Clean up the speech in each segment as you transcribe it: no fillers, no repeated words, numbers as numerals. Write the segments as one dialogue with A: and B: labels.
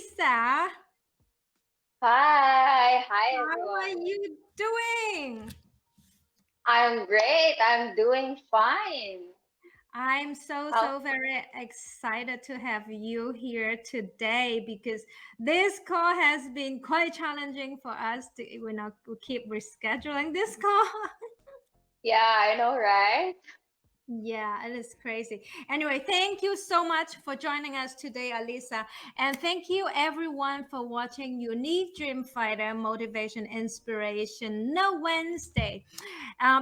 A: ALYSSA.
B: Hi
A: How are
B: everyone.
A: you doing?
B: I'm great. I'm doing fine.
A: I'm so,
B: How?
A: so very excited to have you here today because this call has been quite challenging for us to keep rescheduling this call.
B: Yeah, I know, right?
A: Yeah, it is crazy. Anyway, thank you so much for joining us today, ALYSSA. And thank you everyone for watching Unique Dream Fighter Motivation Inspiration No Wednesday.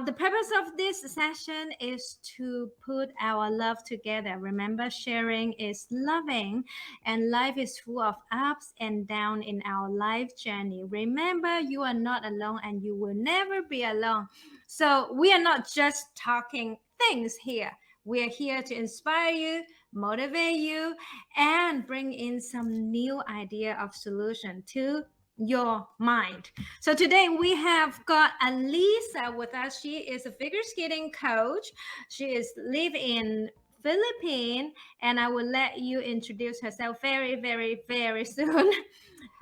A: The purpose of this session is to put our love together. Remember, sharing is loving, and life is full of ups and downs in our life journey. Remember, you are not alone and you will never be alone. So, we are not just talking things here. We are here to inspire you, motivate you, and bring in some new idea of solution to your mind. So today we have got ALYSSA with us. She is a figure skating coach. She is live in Philippines, and I will let you introduce herself very, very, very soon.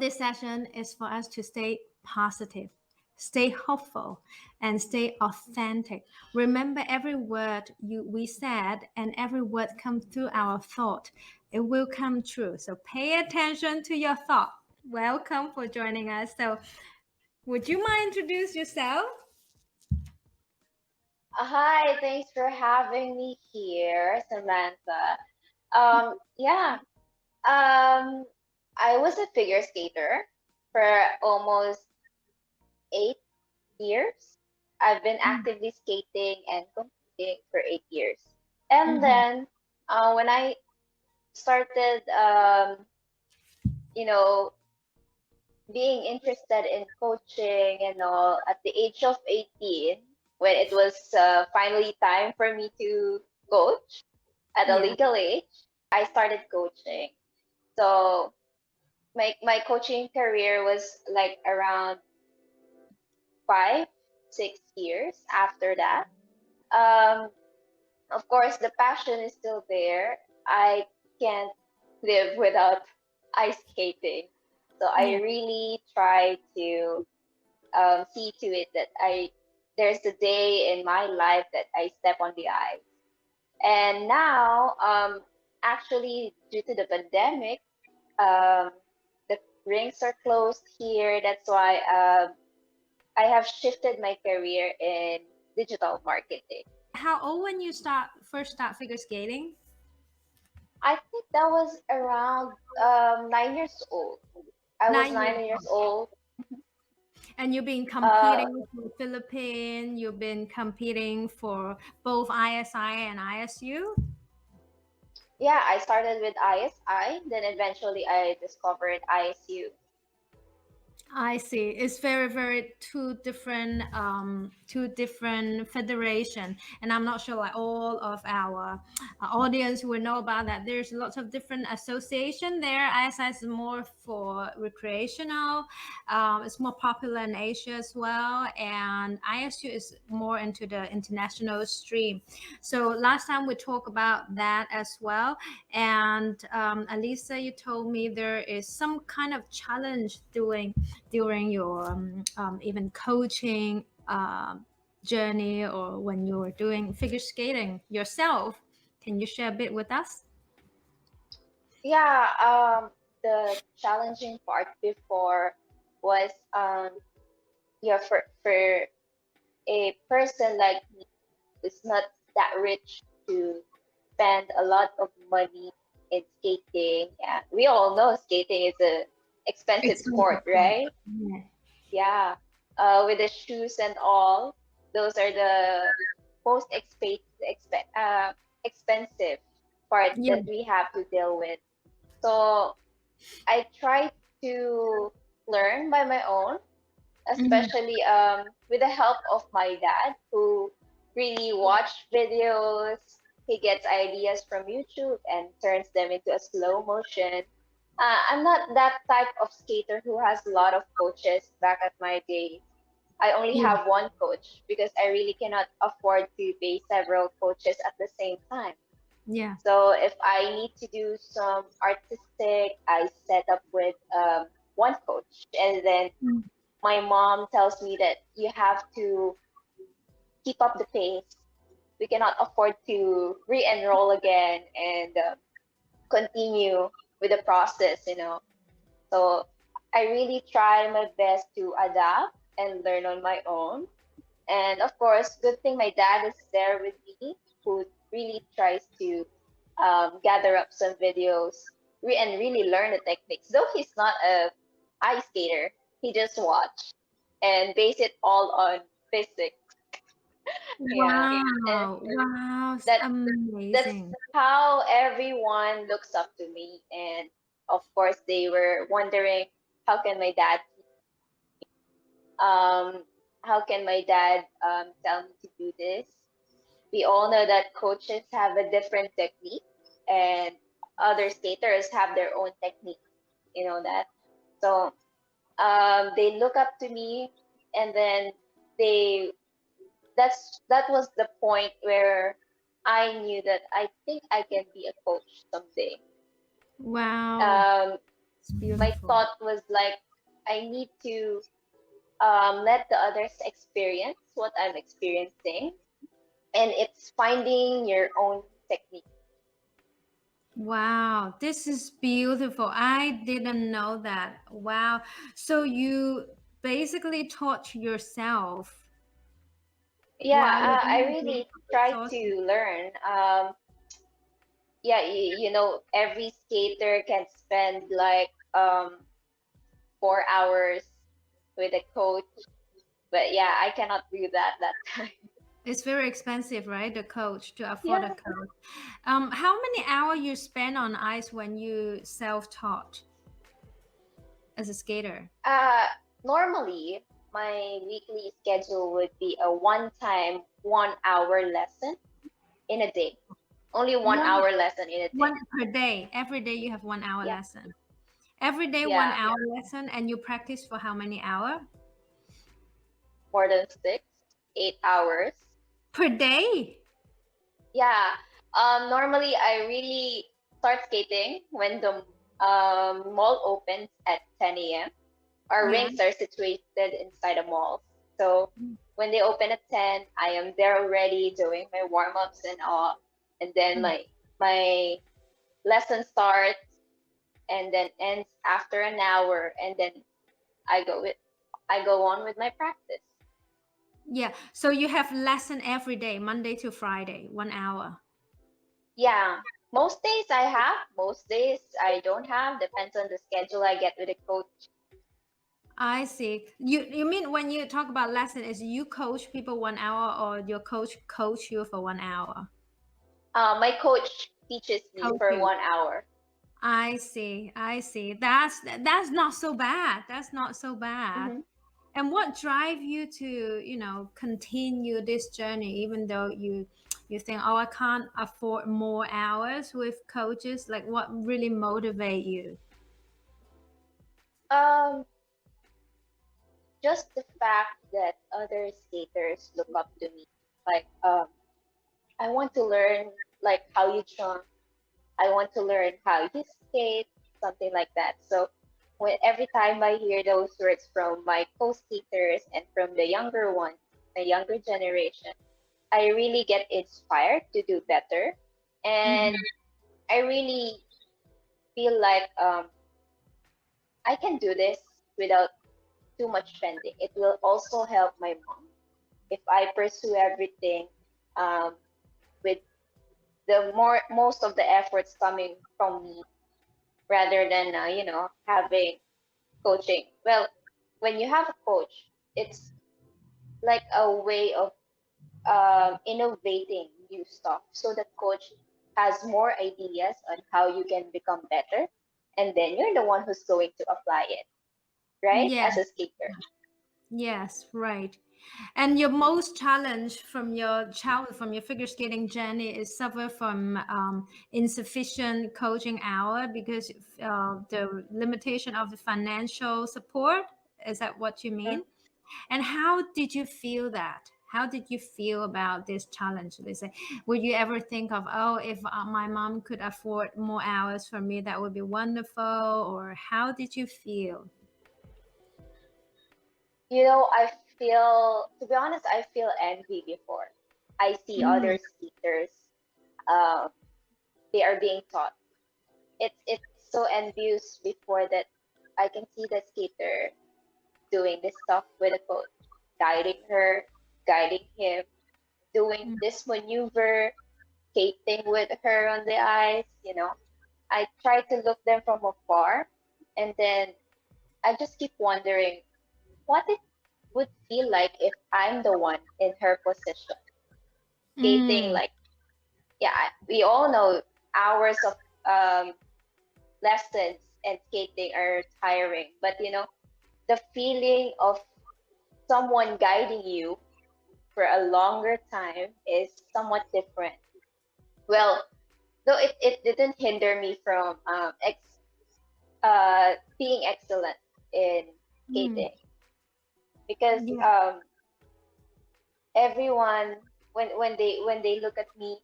A: This session is for us to stay positive, stay hopeful, and stay authentic. Remember every word we said and every word come through our thought. It will come true. So pay attention to your thought. Welcome for joining us. So would you mind introduce yourself?
B: Hi, thanks for having me here, Samantha. Yeah. Um, I was a figure skater for almost 8 years. I've been actively skating and competing for 8 years. And
A: Mhm.
B: then, when I started, you know, being interested in coaching and all at the age of 18, when it was finally time for me to coach at a
A: Yeah.
B: legal age, I started coaching. So my coaching career was like around 5, 6 years after that. Um, of course, the passion is still there. I can't live without ice skating. So I
A: Yeah.
B: really try to see to it that there's a day in my life that I step on the ice. And now, actually, due to the pandemic, um, the rinks are closed here. That's why I have shifted my career in digital marketing.
A: How old when you first start figure skating?
B: I think that was around 9 years old. I was
A: 9 years.
B: 9 years old.
A: And you've been
B: Uh,
A: competing for the Philippines, you've been competing for both ISI and ISU.
B: yeah, I started with ISI, then eventually I discovered ISU.
A: I see. It's very, very two different federation, and I'm not sure like all of our audience will know about that. There's lots of different association there. ISI is more for recreational. It's more popular in Asia as well, and ISU is more into the international stream. So last time we talked about that as well. And ALYSSA, you told me there is some kind of challenge during your even coaching journey or when you were doing figure skating yourself. Can you share a bit with us?
B: Yeah, the challenging part before was yeah, for a person like me who's not that rich to spend a lot of money in skating. Yeah, we all know skating is a expensive sport,
A: Expensive.
B: right?
A: Yeah.
B: Yeah, with the shoes and all, those are the most expensive part
A: Yeah.
B: that we have to deal with. So I try to learn by my own,
A: Mhm.
B: especially with the help of my dad, who really watch videos. He gets ideas from YouTube and turns them into a slow motion. I'm not that type of skater who has a lot of coaches back at my days. I only
A: Yeah.
B: have one coach because I really cannot afford to pay several coaches at the same time.
A: Yeah.
B: So if I need to do some artistic, I set up with one coach, and then
A: Mm.
B: my mom tells me that you have to keep up the pace. We cannot afford to re-enroll again and continue with the process, you know. So I really try my best to adapt and learn on my own. And of course, good thing my dad is there with me, who really tries to gather up some videos and really learn the techniques. Though he's not a ice skater, he just watch and base it all on physics. Yeah, and
A: Wow. Wow.
B: that that's
A: Amazing.
B: how everyone looks up to me. And of course, they were wondering how can my dad um how can my dad tell me to do this. We all know that coaches have a different technique, and other skaters have their own technique. You know that. So they look up to me, and then they that was the point where I knew that I think I can be a coach someday.
A: Wow.
B: Um,
A: It's
B: my
A: beautiful.
B: thought was like, I need to let the others experience what I'm experiencing, and it's finding your own technique.
A: Wow, this is beautiful. I didn't know that. Wow. So you basically taught yourself
B: Yeah,
A: while you
B: I
A: didn't get
B: really
A: the
B: try
A: resources.
B: to learn. Yeah, you know, every skater can spend like 4 hours with a coach, but yeah, I cannot do that time.
A: It's very expensive, right? The coach to afford a
B: Yeah.
A: coach. How many hours you spend on ice when you self-taught as a skater?
B: Uh, Normally, my weekly schedule would be a one-time 1 hour lesson in a day. Only one
A: One
B: hour lesson in a
A: one
B: day.
A: per day. Every day you have 1 hour
B: Yeah,
A: lesson. Every day one
B: yeah,
A: hour lesson, and you practice for how many hours
B: more than 6, 8 hours.
A: per day?
B: Yeah. Normally I really start skating when the mall opens at 10 a.m. Our
A: Yeah.
B: rinks are situated inside a mall. So when they open at 10, I am there already doing my warm-ups and all. And then my lesson starts and then ends after an hour, and then I go on with my practice.
A: Yeah. So you have lesson every day, Monday to Friday, 1 hour.
B: Yeah. Most days I have, most days I don't have. Depends on the schedule I get with the coach.
A: I see. You mean when you talk about lesson, is you coach people 1 hour or your coach you for 1 hour?
B: My coach teaches me
A: Coach
B: for
A: you.
B: 1 hour.
A: I see. I see. That's not so bad. That's not so bad.
B: Hmm.
A: And what drive you to, continue this journey, even though you think, oh, I can't afford more hours with coaches? Like, what really motivate you?
B: Um, just the fact that other skaters look up to me. Like, I want to learn like how you jump. I want to learn how you skate, something like that. So when every time I hear those words from my co-skaters and from the younger ones, the younger generation, I really get inspired to do better. And
A: Mhm.
B: I really feel like I can do this without too much spending. It will also help my mom if I pursue everything um, with the most of the efforts coming from me rather than having coaching. Well, when you have a coach, it's like a way of innovating new stuff. So the coach has more ideas on how you can become better, and then you're the one who's going to apply it, right?
A: Yeah.
B: As a skater.
A: Yes, right. And your most challenge from your childhood, from your figure skating journey, is suffer from insufficient coaching hour because the limitation of the financial support. Is that what you
B: Mhm.
A: mean? And how did you feel that? How did you feel about this challenge? They say, would you ever think of, oh, if my mom could afford more hours for me, that would be wonderful? Or how did you feel?
B: You know, I feel, to be honest, I feel envy before. I see
A: Mm,
B: other skaters, um, they are being taught. It's so envious before that I can see the skater doing this stuff with a coach, guiding her, guiding him, doing
A: mm,
B: this maneuver, skating with her on the ice, you know. I try to look them from afar, and then I just keep wondering what it would feel like if I'm the one in her position, skating
A: mm,
B: like, yeah, we all know hours of um, lessons and skating are tiring, but you know, the feeling of someone guiding you for a longer time is somewhat different. Well, though it didn't hinder me from being excellent in
A: mm.
B: skating because
A: Yeah.
B: everyone when they look at me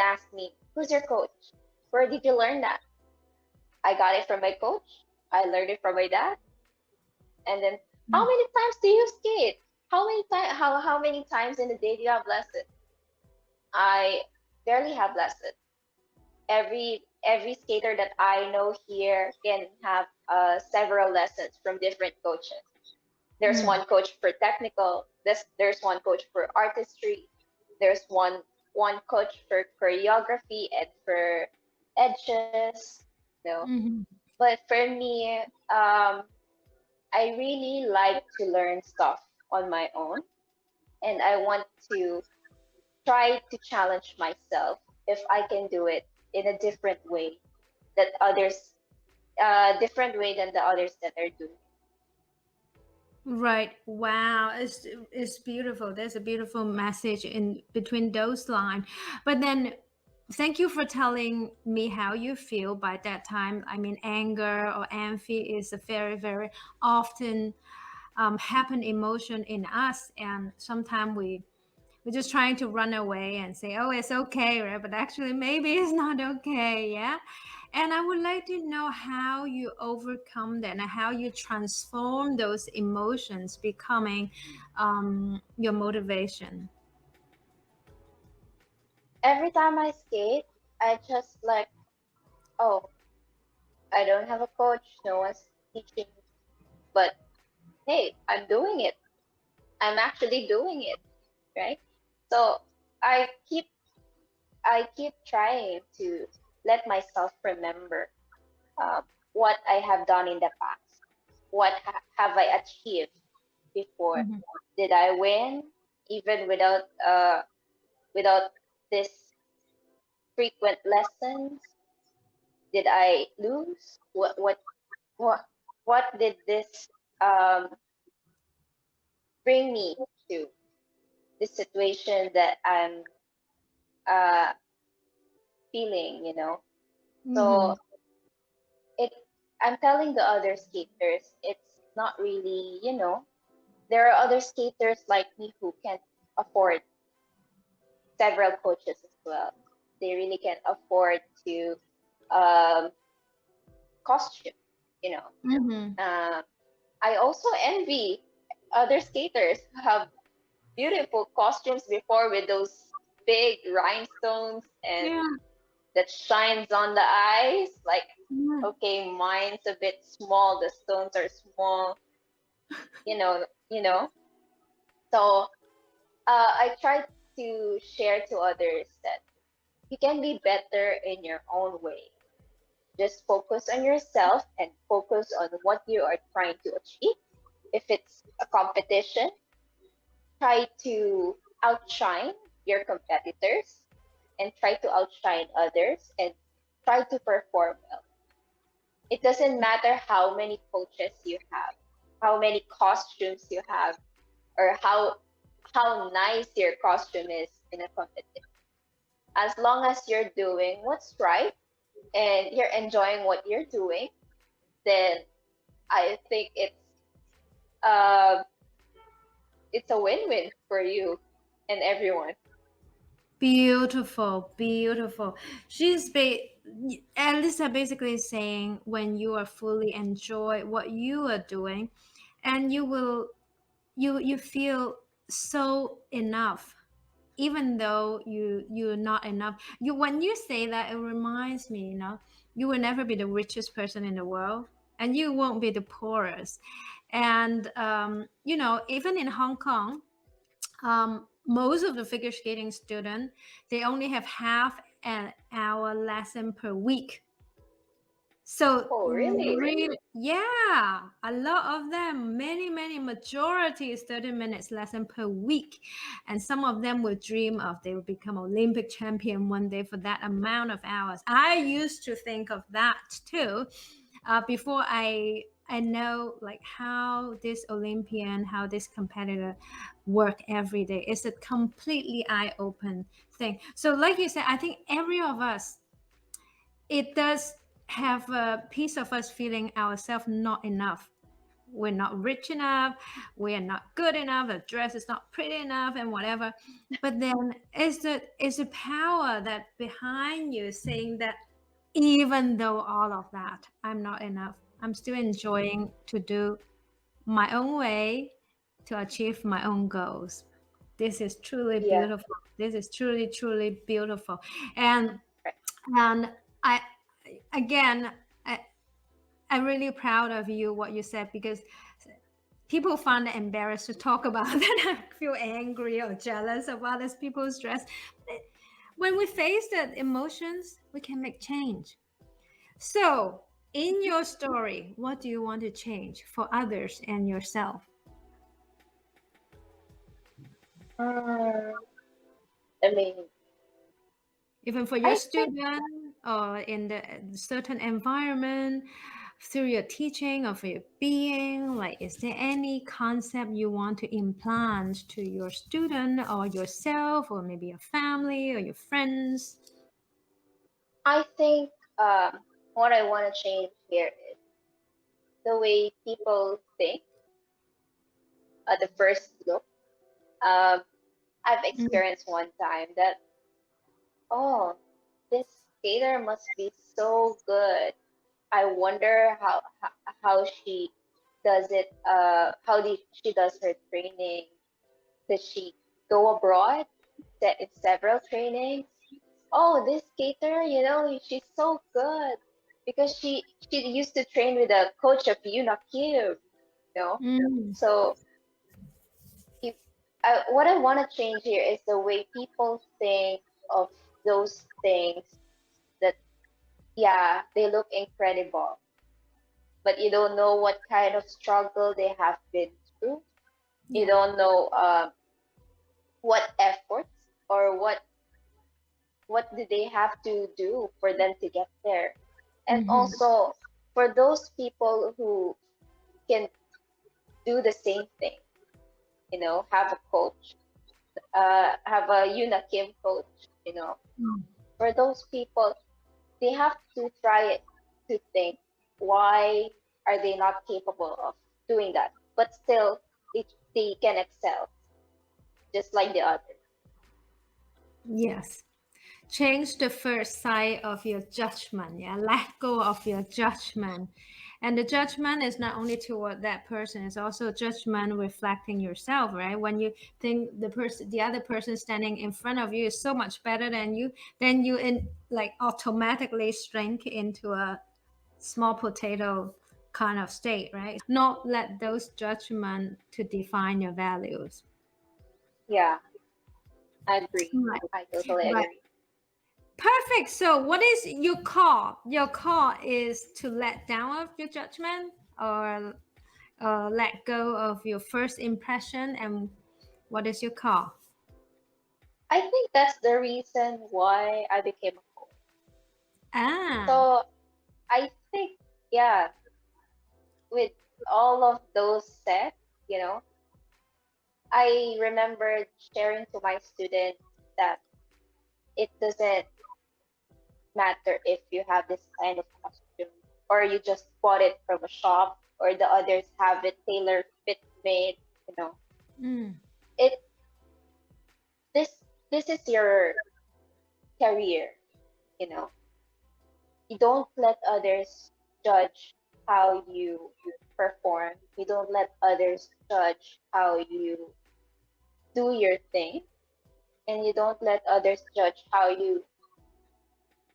B: ask me, who's your coach, where did you learn that? I got it from my coach, I learned it from my dad. And then, how
A: Mm,
B: many times do you skate? How many times in a day do you have lessons? I barely have lessons. Every skater that I know here can have several lessons from different coaches. There's
A: mm,
B: one coach for technical. There's one coach for artistry. There's one coach for choreography and for edges. You know.
A: mhm.
B: But for me, I really like to learn stuff on my own, and I want to try to challenge myself if I can do it in a different way that others, different way than the others that are doing.
A: Right. Wow. It's beautiful. There's a beautiful message in between those lines. But then thank you for telling me how you feel by that time. I mean, anger or envy is a very, very often happen emotion in us, and sometimes we're just trying to run away and say, oh, it's okay, right? But actually maybe it's not okay. Yeah. And I would like to know how you overcome that and how you transform those emotions becoming your motivation.
B: Every time I skate, I just like, oh, I don't have a coach, no one's teaching me, but hey, I'm doing it. I'm actually doing it, right? So I keep I keep trying to let myself remember uh, what I have done in the past. What have I achieved before?
A: Mhm.
B: Did I win even without this frequent lessons? Did I lose? What what did this um, bring me to? This situation that I'm uh, feeling, you know.
A: Mhm.
B: So it I'm telling the other skaters it's not really, you know, there are other skaters like me who can afford several coaches as well. They really can afford to um, costume, you know.
A: Mhm.
B: Um, I also envy other skaters who have beautiful costumes before with those big rhinestones and
A: Yeah.
B: that shines on the eyes. Like,
A: Yeah.
B: okay, mine's a bit small. The stones are small, you know. So I try to share to others that you can be better in your own way. Just focus on yourself and focus on what you are trying to achieve. If it's a competition, try to outshine your competitors and try to outshine others and try to perform well. It doesn't matter how many coaches you have, how many costumes you have, or how nice your costume is in a competition. As long as you're doing what's right and you're enjoying what you're doing, then I think uh, it's a win-win for you and everyone.
A: Beautiful, beautiful. Alyssa basically saying when you are fully enjoy what you are doing, and you feel so enough, even though you're not enough. You When you say that, it reminds me, you will never be the richest person in the world, and you won't be the poorest. And even in Hong Kong, most of the figure skating students, they only have half an hour lesson per week. So
B: Oh, really?
A: really, yeah, a lot of them, many majority is 30 minutes lesson per week. And some of them will dream of they will become Olympic champion one day for that amount of hours. I used to think of that too, before I know like how this Olympian, how this competitor work every day. It's a completely eye-open thing. So like you said, I think every of us, it does have a piece of us feeling ourselves not enough. We're not rich enough, we are not good enough, the dress is not pretty enough, and whatever. But then is the power that behind you saying that even though all of that, I'm not enough, I'm still enjoying to do my own way to achieve my own goals. This is truly
B: Yeah.
A: beautiful. This is truly beautiful. And
B: Right.
A: and I again, I'm really proud of you what you said, because people find it embarrassed to talk about that. I feel angry or jealous of others people's stress. When we face the emotions, we can make change. So in your story, what do you want to change for others and yourself?
B: Mm, I mean,
A: Even for your
B: I think
A: student or in the certain environment, through your teaching or for your being, like, is there any concept you want to implant to your student or yourself or maybe your family or your friends?
B: I think what I want to change here is the way people think at the first look. Um, I've
A: Mm,
B: experienced one time that, oh, this skater must be so good. I wonder how she does it. She does her training? Does she go abroad in several trainings? Oh, this skater, she's so good because she used to train with a coach of Yuna Kim, you know.
A: mm,
B: So if what I want to change here is the way people think of those things that, yeah, they look incredible, but you don't know what kind of struggle they have been through. You
A: yeah.
B: don't know what efforts or what do they have to do for them to get there. And
A: Mm-hmm.
B: also for those people who can do the same thing, have a coach, have a Yuna Kim coach, for those people, they have to try it to think, why are they not capable of doing that? But still, they can excel just like the others.
A: Yes. Change the first sight of your judgment. Yeah, let go of your judgment. And the judgment is not only toward that person, it's also judgment reflecting yourself, right? When you think the other person standing in front of you is so much better than you, then you like automatically shrink into a small potato kind of state, right? Not let those judgment to define your values.
B: Yeah, I agree.
A: Right.
B: I totally
A: Right.
B: agree.
A: Perfect. So, what is your call? Your call is to let down of your judgment, or let go of your first impression. And what is your call?
B: I think that's the reason why I became a coach.
A: Ah,
B: So I think, yeah, with all of those said, you know, I remember sharing to my students that it doesn't matter if you have this kind of costume or you just bought it from a shop or the others have it tailor fit made, you know.
A: Mm.
B: It this is your career, you know. You don't let others judge how you perform. You don't let others judge how you do your thing, and you don't let others judge how you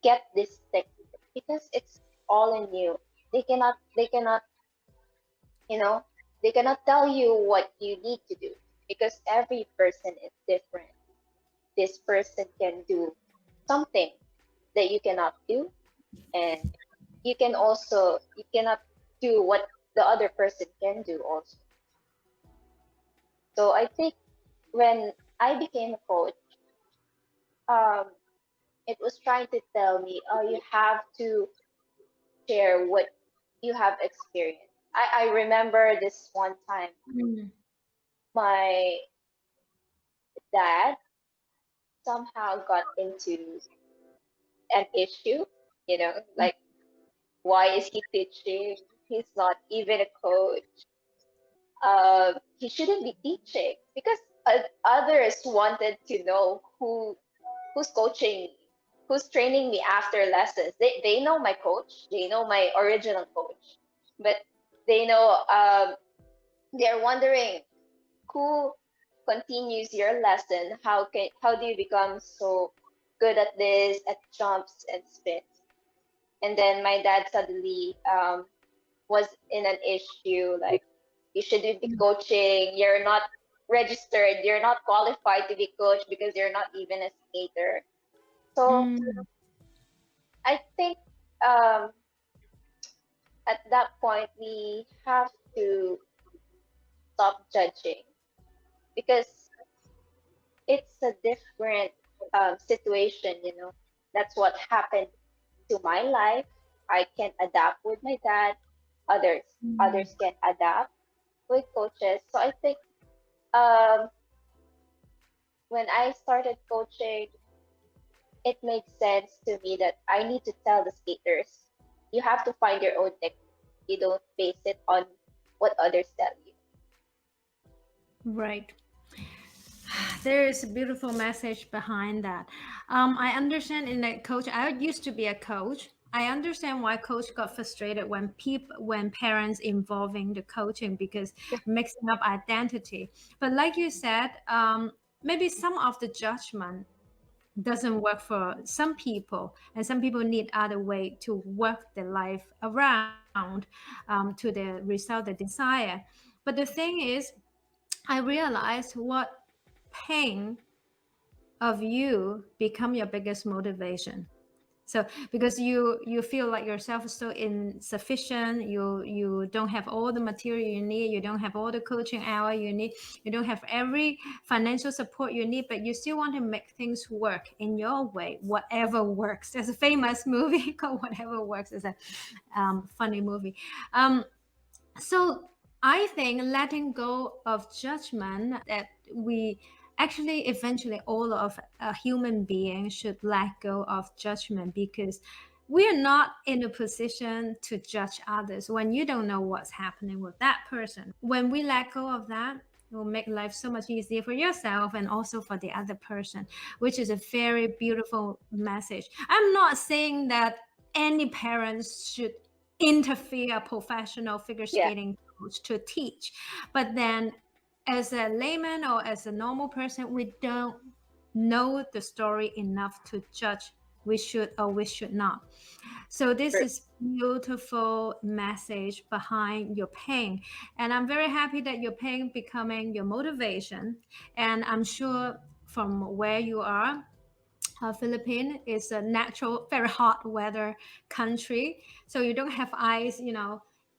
B: get this thing, because it's all in you. They cannot, you know, they cannot tell you what you need to do, because every person is different. This person can do something that you cannot do, and you cannot do what the other person can do also. So I think when I became a coach, um, it was trying to tell me, oh, you have to share what you have experienced. I remember this one time,
A: Mm.
B: my dad somehow got into an issue, like, why is he teaching? He's not even a coach. He shouldn't be teaching, because others wanted to know who's coaching me, who's training me after lessons. They know my coach, they know my original coach, but they know they're wondering who continues your lesson. How do you become so good at this, at jumps and spins? And then my dad suddenly was in an issue like, you shouldn't be coaching. You're not registered. You're not qualified to be coached because you're not even a skater. So
A: Mm.
B: I think um, at that point we have to stop judging, because it's a different situation. That's what happened to my life. I can adapt with my dad. Others can adapt with coaches. So I think um, when I started coaching, it makes sense to me that I need to tell the skaters, you have to find your own technique. You don't base it on what others tell you.
A: Right. There is a beautiful message behind that. I understand in a coach. I used to be a coach. I understand why coach got frustrated when parents involving the coaching because mixing up identity. But like you said, maybe some of the judgment doesn't work for some people, and some people need other way to work their life around to the result they desire. But the thing is, I realized what pain of you become your biggest motivation. So because you feel like yourself is so insufficient, you don't have all the material you need, you don't have all the coaching hour you need, you don't have every financial support you need, but you still want to make things work in your way, whatever works. There's a famous movie called Whatever Works. It's a funny movie. um, so I think letting go of judgment, that we actually eventually all of a human being should let go of judgment, because we are not in a position to judge others when you don't know what's happening with that person. When we let go of that, it will make life so much easier for yourself and also for the other person, which is a very beautiful message. I'm not saying that any parents should interfere a professional figure
B: Yeah,
A: skating coach to teach, but then as a layman or as a normal person, we don't know the story enough to judge we should or we should not. So this
B: true.
A: is beautiful message behind your pain, and I'm very happy that your pain becoming your motivation. And I'm sure from where you are, Philippines is a natural, very hot weather country. So you don't have ice,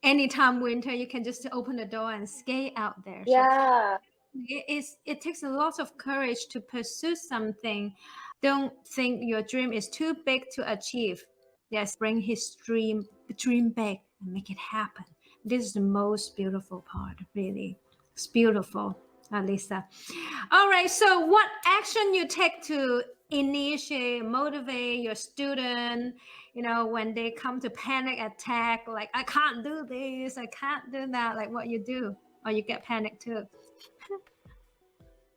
A: anytime winter, you can just open the door and skate out there. So
B: Yeah,
A: it takes a lot of courage to pursue something. Don't think your dream is too big to achieve. Yes, bring his dream big and make it happen. This is the most beautiful part, really. It's beautiful, Alyssa. All right. So, what action you take to initiate, motivate your student? When they come to panic attack, like I can't do this, I can't do that. Like what you do, or you get panicked too.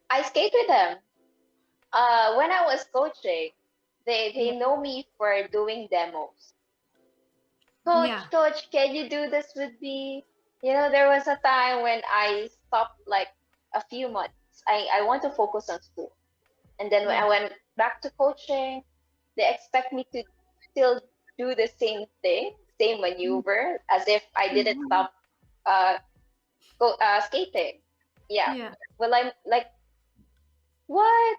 B: I skate with them. When I was coaching, they
A: Yeah.
B: know me for doing demos.
A: Yeah.
B: Coach, can you do this with me? You know, there was a time when I stopped like a few months. I want to focus on school. And then when
A: Yeah.
B: I went back to coaching, they expect me to still do the same thing, same maneuver, as if I didn't
A: Mhm.
B: stop skating. Yeah.
A: Yeah.
B: Well, I'm like, what?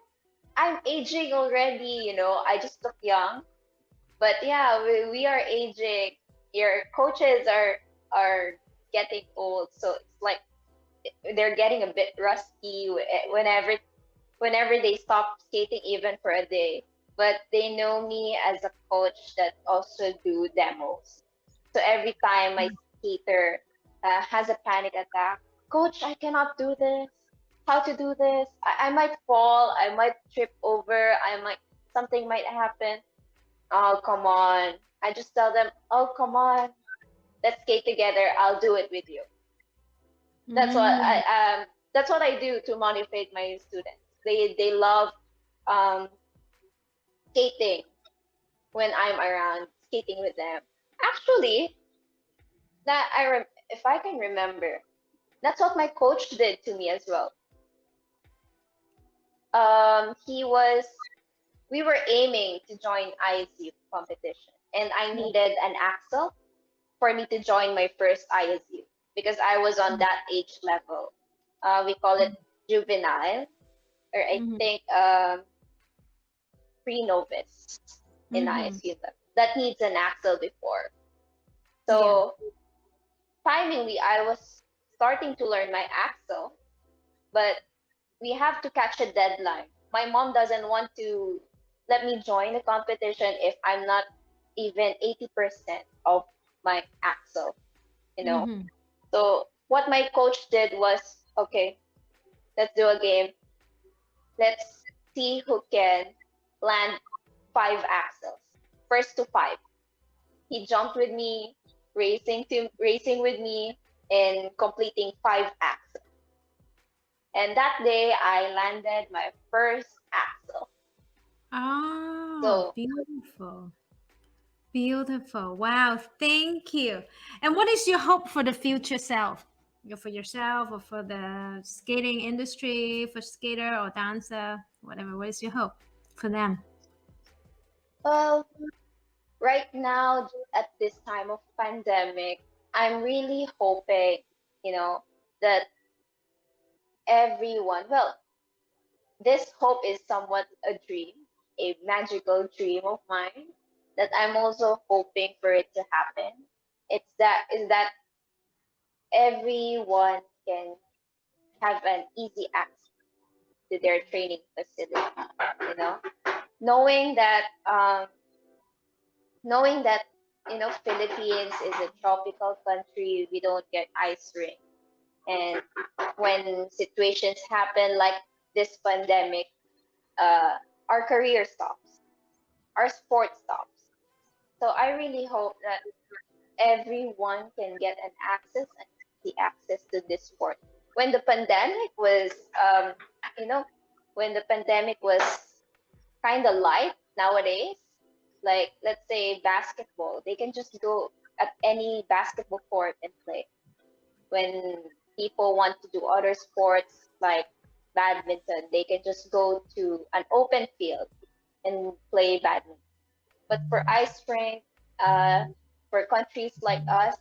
B: I'm aging already, you know. I just look young. But yeah, we are aging. Your coaches are getting old, so it's like they're getting a bit rusty whenever they stop skating even for a day. But they know me as a coach that also do demos. So every time my skater has a panic attack, coach, I cannot do this. How to do this? I might fall. I might trip over. I might something might happen. Oh, come on. I just tell them, oh, come on. Let's skate together. I'll do it with you. That's what
A: Mm.
B: I do to motivate my students. They love um skating when I'm around skating with them. Actually, if I can remember, that's what my coach did to me as well. He was we were aiming to join ISU competition, and I needed an axle for me to join my first ISU because I was on that age level. We call it juvenile, or I
A: Mhm.
B: think pre-novice in
A: Mhm.
B: ISU that needs an axle before.
A: Yeah.
B: So timingly, I was starting to learn my axle, but we have to catch a deadline. My mom doesn't want to let me join the competition if I'm not even 80% of my axle, you know.
A: Mhm.
B: So what my coach did was, okay, let's do a game. Let's see who can land 5 axles. First to 5. He jumped with me, racing with me, and completing 5 axles. And that day I landed my first axle.
A: Oh,
B: So
A: beautiful. Beautiful. Wow. Thank you. And what is your hope for the future self? For yourself or for the skating industry, for skater or dancer, whatever. What is your hope for them?
B: well, right now at this time of pandemic, I'm really hoping, you know, that everyone, well, this hope is somewhat a dream, a magical dream of mine that I'm also hoping for it to happen. It's that everyone can have an easy access to their training facility, you know, knowing that knowing that Philippines is a tropical country, we don't get ice rain, and when situations happen like this pandemic, uh, our career stops, our sport stops. So I really hope that everyone can get an access and easy access to this sport. When the pandemic was, you know, when the pandemic was kind of light nowadays, like let's say basketball, they can just go at any basketball court and play. When people want to do other sports like badminton, they can just go to an open field and play badminton. But for ice rink, for countries like us,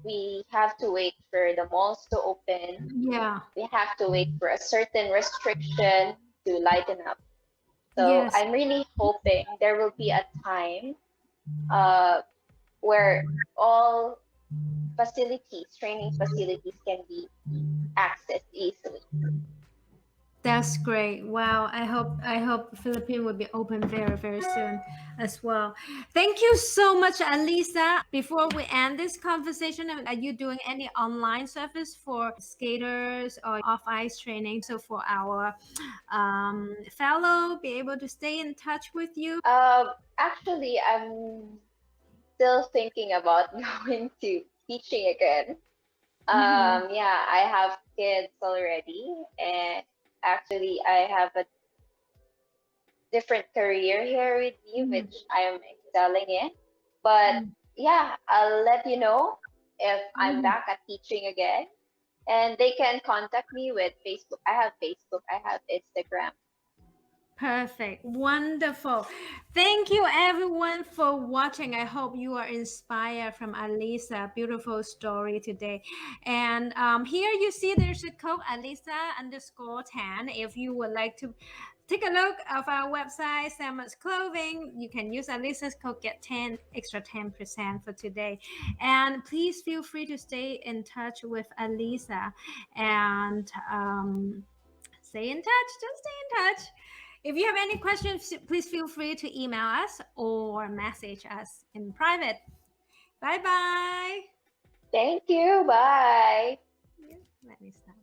B: we have to wait for the malls to open.
A: Yeah.
B: We have to wait for a certain restriction to lighten up. So
A: Yes.
B: I'm really hoping there will be a time uh, where all facilities, training facilities, can be accessed easily.
A: That's great. Wow. I hope Philippines will be open very, very soon as well. Thank you so much, Alisa. Before we end this conversation, are you doing any online service for skaters or off ice training? So for our fellow, be able to stay in touch with you.
B: Actually, I'm still thinking about going to teaching again.
A: Mm-hmm.
B: Yeah, I have kids already, and actually I have a different career here with me,
A: Mm,
B: which I am excelling in. But
A: mm,
B: yeah, I'll let you know if I'm
A: mm.
B: back at teaching again. And they can contact me with Facebook. I have Facebook, I have Instagram.
A: Perfect. Wonderful. Thank you everyone for watching. I hope you are inspired from Alyssa. Beautiful story today. And here you see there's a code Alyssa_10. If you would like to take a look of our website, Samantha's Clothing, you can use Alyssa's code, get 10% for today. And please feel free to stay in touch with Alyssa and stay in touch. Just stay in touch. If you have any questions, please feel free to email us or message us in private. Bye bye.
B: Thank you. Bye.
A: Let me stop.